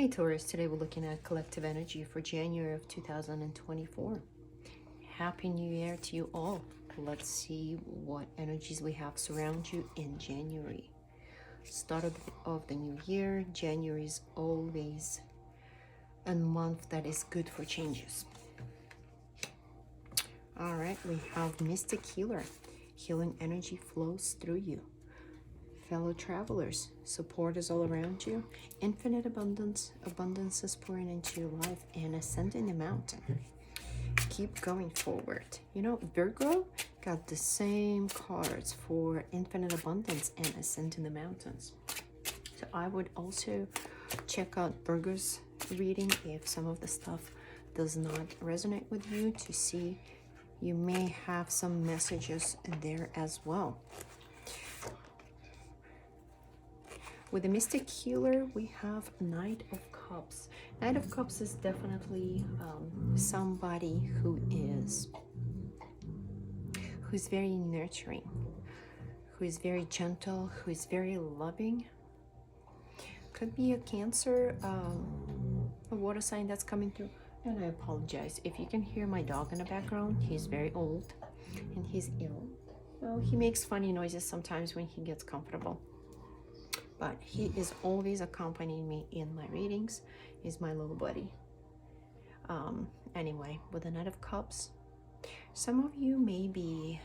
Hey Taurus, today we're looking at collective energy for January of 2024. Happy New Year to you all. Let's see what energies we have surround you in January. Start of the new year. January is always a month that is good for changes. All right, we have Mystic Healer. Healing energy flows through you. Fellow travelers, support is all around you. Infinite abundance is pouring into your life, and ascending the mountain. Keep going forward. You know, Virgo got the same cards for infinite abundance and ascending the mountains. So I would also check out Virgo's reading if some of the stuff does not resonate with you, to see you may have some messages there as well. With the Mystic Healer, we have Knight of Cups. Knight of Cups is definitely somebody who's very nurturing, who is very gentle, who is very loving. Could be a Cancer, a water sign that's coming through. And I apologize if you can hear my dog in the background. He's very old and he's ill. Well, he makes funny noises sometimes when he gets comfortable. But he is always accompanying me in my readings. He's my little buddy. Anyway, with the Knight of Cups, some of you may be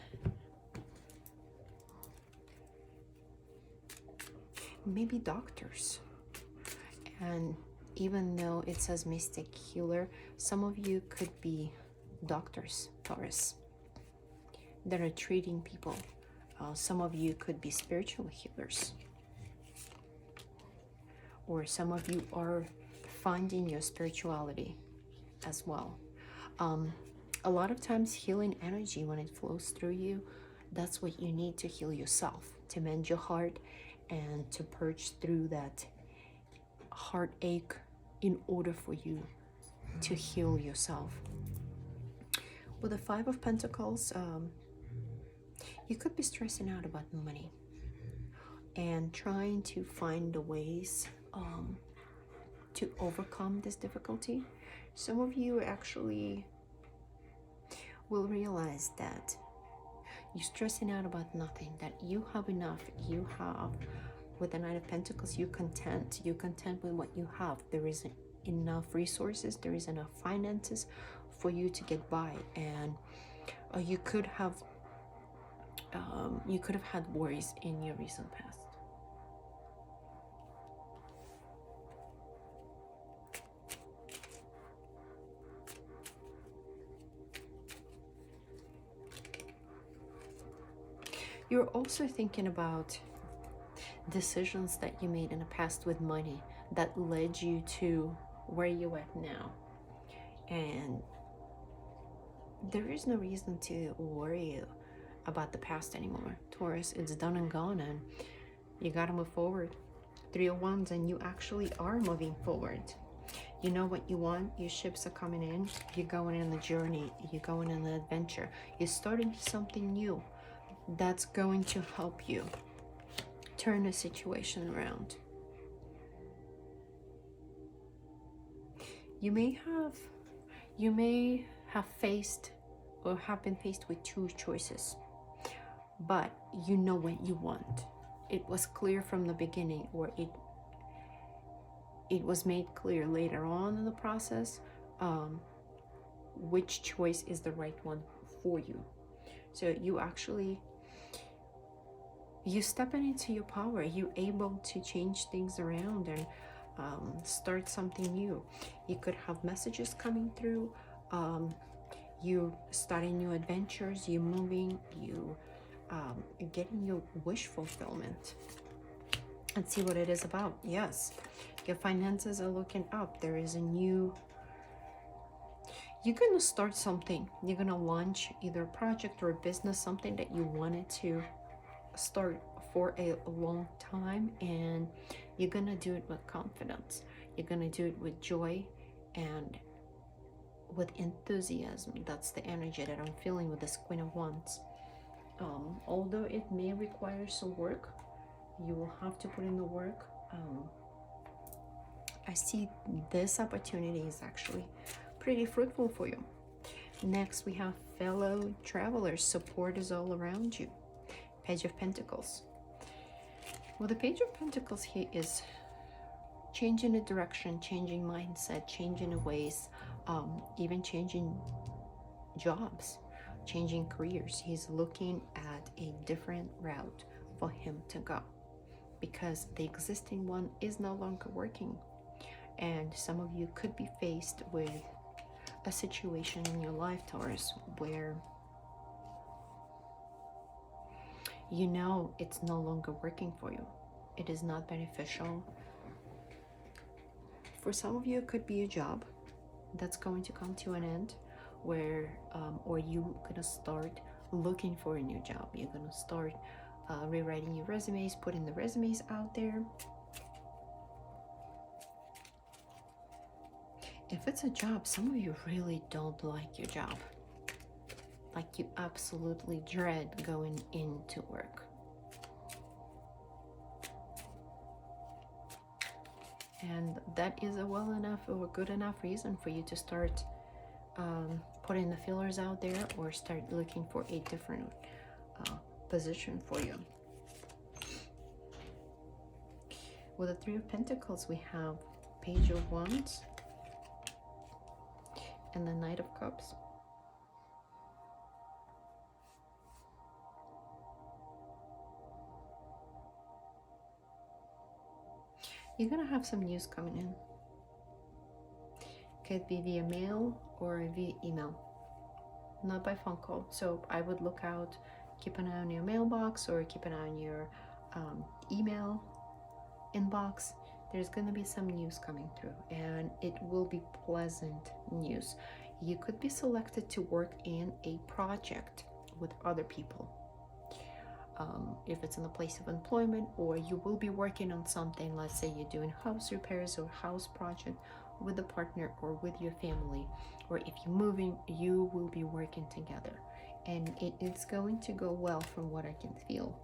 doctors. And even though it says Mystic Healer, some of you could be doctors, Taurus, that are treating people. Some of you could be spiritual healers. Or some of you are finding your spirituality as well. A lot of times healing energy, when it flows through you, that's what you need to heal yourself, to mend your heart and to purge through that heartache in order for you to heal yourself. With the Five of Pentacles, you could be stressing out about money and trying to find the ways to overcome this difficulty. Some of you actually will realize that you're stressing out about nothing, that you have enough. You have, with the Knight of Pentacles, you're content with what you have. There is enough resources, there is enough finances for you to get by. And you could have had worries in your recent past. You're also thinking about decisions that you made in the past with money that led you to where you're at now. And there is no reason to worry about the past anymore, Taurus. It's done and gone, and you gotta move forward. Three of Wands, and you actually are moving forward. You know what you want. Your ships are coming in. You're going on the journey. You're going on an adventure. You're starting something new that's going to help you turn the situation around. You may have faced or have been faced with two choices, but you know what you want. It was clear from the beginning, or it was made clear later on in the process which choice is the right one for you. So you stepping into your power. You're able to change things around and start something new. You could have messages coming through. You starting new adventures. You moving. You getting your wish fulfillment. And see what it is about. Yes, your finances are looking up. There is a new. You're gonna start something. You're gonna launch either a project or a business, something that you wanted to start for a long time, and you're gonna do it with confidence. You're gonna do it with joy and with enthusiasm. That's the energy that I'm feeling with this Queen of Wands. Although it may require some work, you will have to put in the work. I see this opportunity is actually pretty fruitful for you. Next, we have fellow travelers. Support is all around you. Page of Pentacles. Well, the Page of Pentacles here is changing the direction, changing mindset, changing the ways, even changing jobs, changing careers. He's looking at a different route for him to go because the existing one is no longer working. And some of you could be faced with a situation in your life, Taurus, where you know it's no longer working for you. It is not beneficial. For some of you, it could be a job that's going to come to an end, where or you're gonna start looking for a new job. You're gonna start rewriting your resumes, putting the resumes out there. If it's a job, some of you really don't like your job. Like you absolutely dread going into work. And that is a well enough or good enough reason for you to start putting the feelers out there or start looking for a different position for you. With the Three of Pentacles, we have Page of Wands and the Knight of Cups. You're gonna have some news coming in. Could be via mail or via email, not by phone call. So I would look out, keep an eye on your mailbox or keep an eye on your email inbox. There's gonna be some news coming through, and it will be pleasant news. You could be selected to work in a project with other people. If it's in a place of employment, or you will be working on something, let's say you're doing house repairs or house project with a partner or with your family, or if you're moving, you will be working together, and it's going to go well from what I can feel.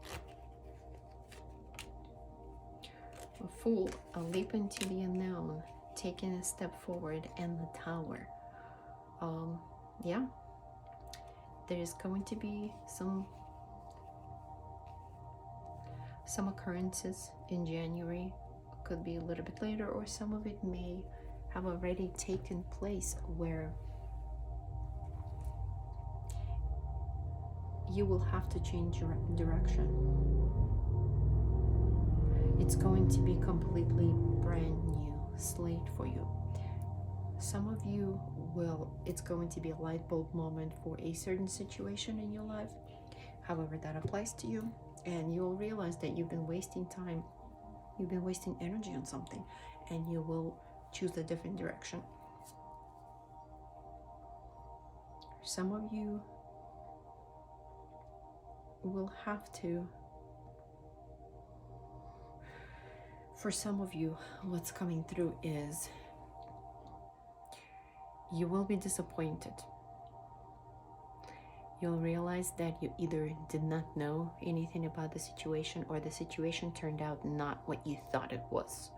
A Fool, a leap into the unknown, taking a step forward, and the Tower. Yeah, there's going to be some occurrences in January. Could be a little bit later, or some of it may have already taken place, where you will have to change your direction. It's going to be completely brand new slate for you. Some of you will, it's going to be a light bulb moment for a certain situation in your life, however that applies to you, and you'll realize that you've been wasting time, you've been wasting energy on something, and you will choose a different direction. Some of you will have to, for some of you, what's coming through is you will be disappointed. You'll realize that you either did not know anything about the situation, or the situation turned out not what you thought it was.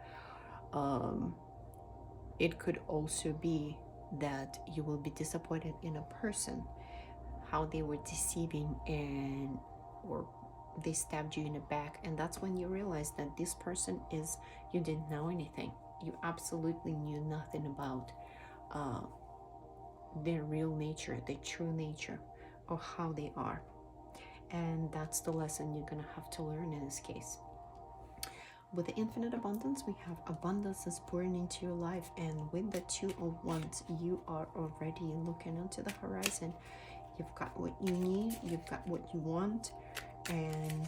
It could also be that you will be disappointed in a person, how they were deceiving, and or they stabbed you in the back, and that's when you realize that this person is, you didn't know anything. You absolutely knew nothing about their real nature, their true nature, or how they are. And that's the lesson you're gonna have to learn in this case. With the infinite abundance, we have abundance is pouring into your life, and with the Two of Wands, you are already looking onto the horizon. You've got what you need, you've got what you want, and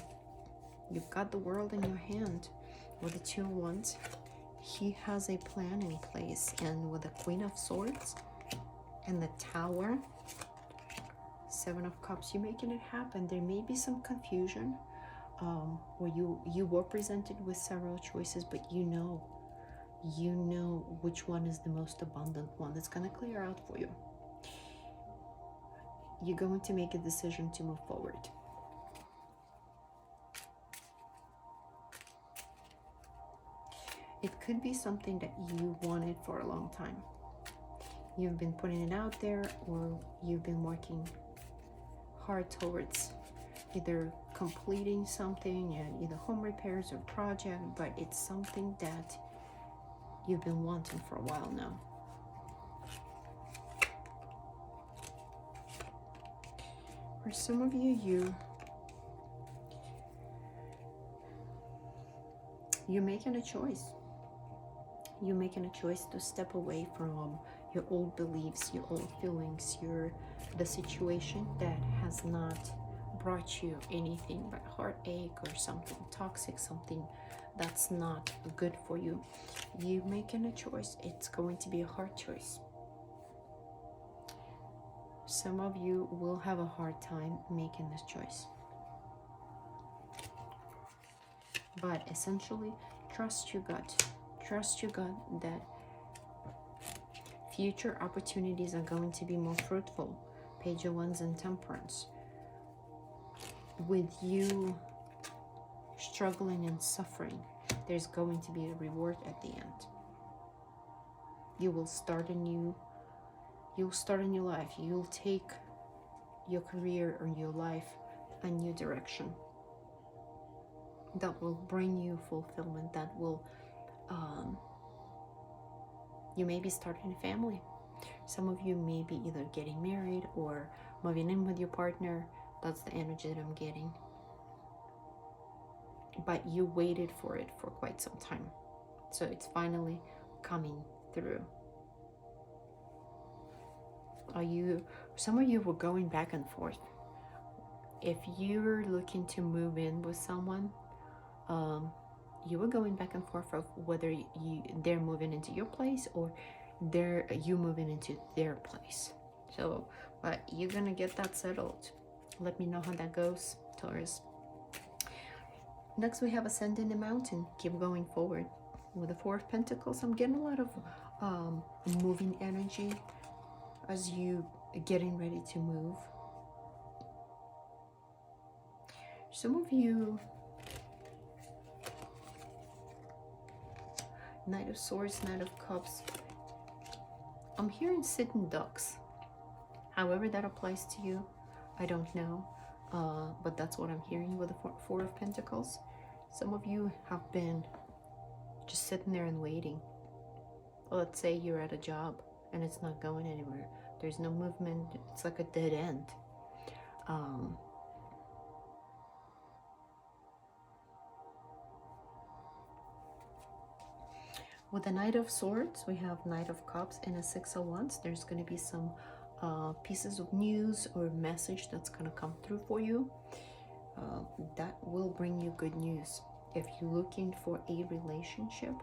you've got the world in your hand. With the Two of Wands, he has a plan in place, and with the Queen of Swords and the Tower, Seven of Cups, you're making it happen. There may be some confusion, where you were presented with several choices, but you know which one is the most abundant one that's going to clear out for you. You're going to make a decision to move forward. It could be something that you wanted for a long time. You've been putting it out there, or you've been working hard towards either completing something, either home repairs or project, but it's something that you've been wanting for a while now. For some of you, you're making a choice. You're making a choice to step away from your old beliefs, your old feelings, the situation that has not brought you anything but heartache or something toxic, something that's not good for you. You're making a choice. It's going to be a hard choice. Some of you will have a hard time making this choice. But essentially, trust your gut. Trust your gut that future opportunities are going to be more fruitful. Page of Wands and Temperance. With you struggling and suffering, there's going to be a reward at the end. You will start a new life. You'll take your career or your life a new direction that will bring you fulfillment, that will you may be starting a family. Some of you may be either getting married or moving in with your partner. That's the energy that I'm getting. But you waited for it for quite some time, so it's finally coming through. Some of you were going back and forth. If you're looking to move in with someone, you were going back and forth of whether they're moving into your place or you moving into their place. So, but you're gonna get that settled. Let me know how that goes, Taurus. Next, we have Ascending the Mountain. Keep going forward. With the Four of Pentacles, I'm getting a lot of moving energy as you getting ready to move. Some of you, Knight of Swords, Knight of Cups. I'm hearing sitting ducks. However that applies to you, I don't know. But that's what I'm hearing with the Four of Pentacles. Some of you have been just sitting there and waiting. Let's say you're at a job and it's not going anywhere. There's no movement. It's like a dead end. With the Knight of Swords, we have Knight of Cups and a Six of Wands. There's going to be some pieces of news or message that's going to come through for you. That will bring you good news. If you're looking for a relationship,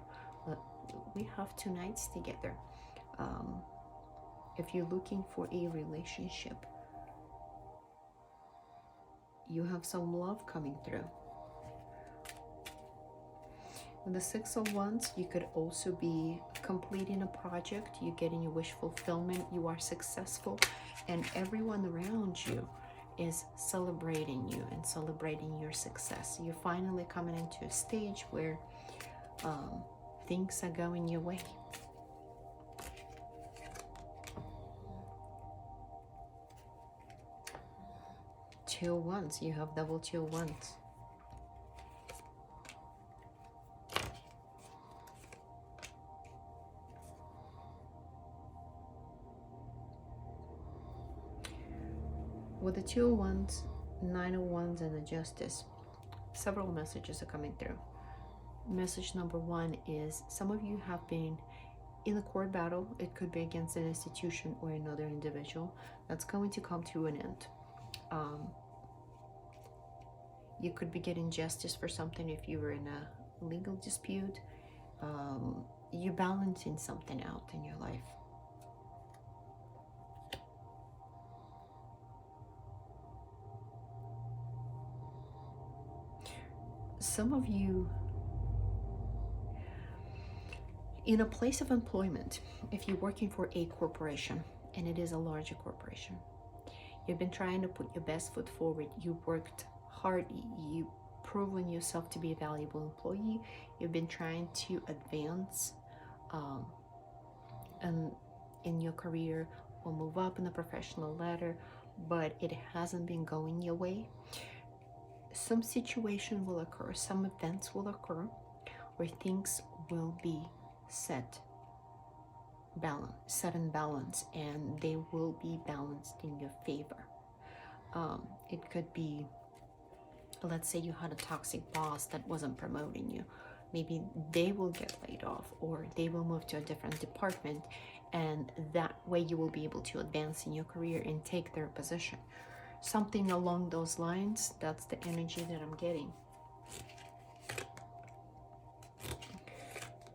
we have 2 nights together. If you're looking for a relationship, you have some love coming through. With the Six of Wands, you could also be completing a project. You're getting your wish fulfillment. You are successful, and everyone around you is celebrating you and celebrating your success. You're finally coming into a stage where things are going your way. Two of Wands. You have double Two of Wands. With the Two of Wands, Nine of Wands, and the Justice, several messages are coming through. Message number 1 is some of you have been in a court battle. It could be against an institution or another individual. That's going to come to an end. You could be getting justice for something if you were in a legal dispute. You're balancing something out in your life. Some of you in a place of employment, if you're working for a corporation, and it is a larger corporation, you've been trying to put your best foot forward. You worked hard, you proven yourself to be a valuable employee. You've been trying to advance and in your career or move up in the professional ladder, but it hasn't been going your way. Some situation will occur, some events will occur where things will be set in balance, and they will be balanced in your favor. It could be, let's say you had a toxic boss that wasn't promoting you. Maybe they will get laid off, or they will move to a different department, and that way you will be able to advance in your career and take their position. Something along those lines. That's the energy that I'm getting.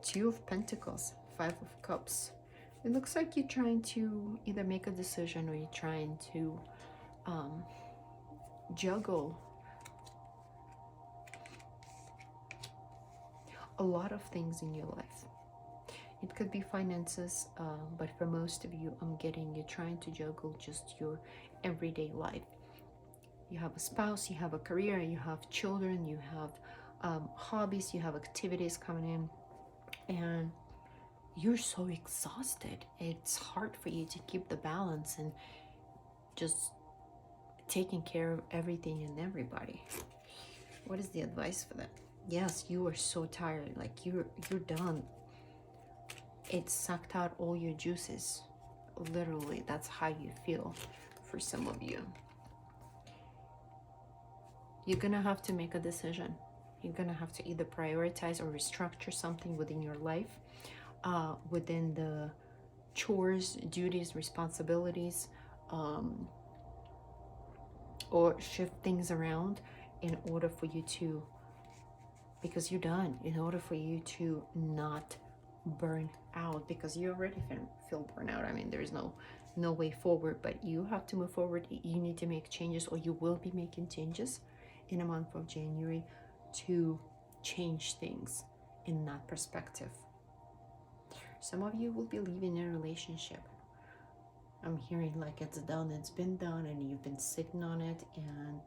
Two of Pentacles, Five of Cups. It looks like you're trying to either make a decision, or you're trying to juggle a lot of things in your life. It could be finances, but for most of you, I'm getting you're trying to juggle just your everyday life. You have a spouse, you have a career, you have children, you have hobbies, you have activities coming in, and you're so exhausted. It's hard for you to keep the balance and just taking care of everything and everybody. What is the advice for that? Yes, you are so tired, like you're done. It sucked out all your juices. Literally, that's how you feel for some of you. You're gonna have to make a decision. You're gonna have to either prioritize or restructure something within your life, within the chores, duties, responsibilities, or shift things around in order for you to, because you're done, in order for you to not burn out, because you already feel burnout. I mean, there's no way forward, but you have to move forward. You need to make changes, or you will be making changes in the month of January to change things in that perspective. Some of you will be leaving a relationship. I'm hearing like it's done, it's been done, and you've been sitting on it, and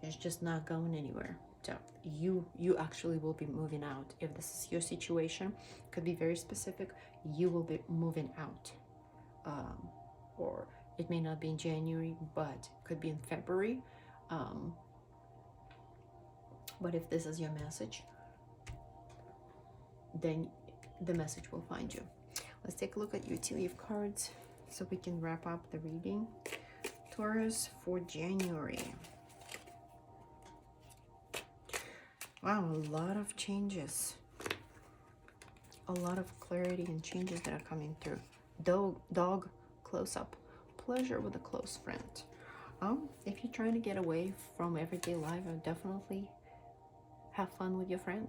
it's just not going anywhere. So you actually will be moving out. If this is your situation, could be very specific. You will be moving out, or it may not be in January, but could be in February. But if this is your message, then the message will find you. Let's take a look at your tea leaf cards so we can wrap up the reading. Taurus for January. Wow, a lot of changes. A lot of clarity and changes that are coming through. Dog close up. Pleasure with a close friend. If you're trying to get away from everyday life, definitely have fun with your friend.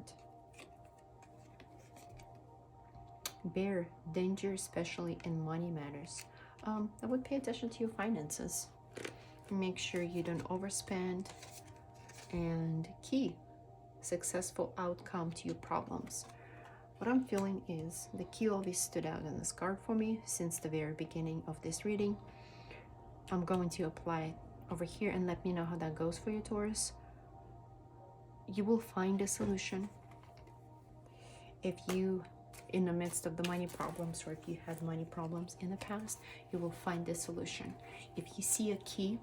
Bear, danger, especially in money matters. I would pay attention to your finances. Make sure you don't overspend. And key, successful outcome to your problems. What I'm feeling is the key always stood out in this card for me since the very beginning of this reading. I'm going to apply it over here and let me know how that goes for you, Taurus. You will find a solution. If you, in the midst of the money problems, or if you had money problems in the past, you will find a solution. If you see a key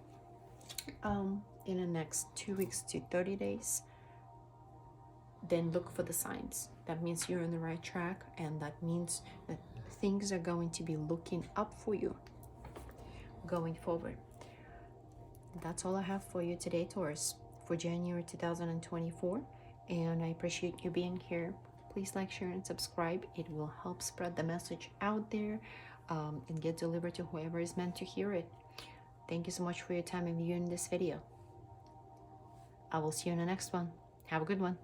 in the next 2 weeks to 30 days, then look for the signs. That means you're on the right track, and that means that things are going to be looking up for you going forward. That's all I have for you today, Taurus, for January 2024, and I appreciate you being here. Please like, share, and subscribe. It will help spread the message out there and get delivered to whoever is meant to hear it. Thank you so much for your time and viewing this video. I will see you in the next one. Have a good one.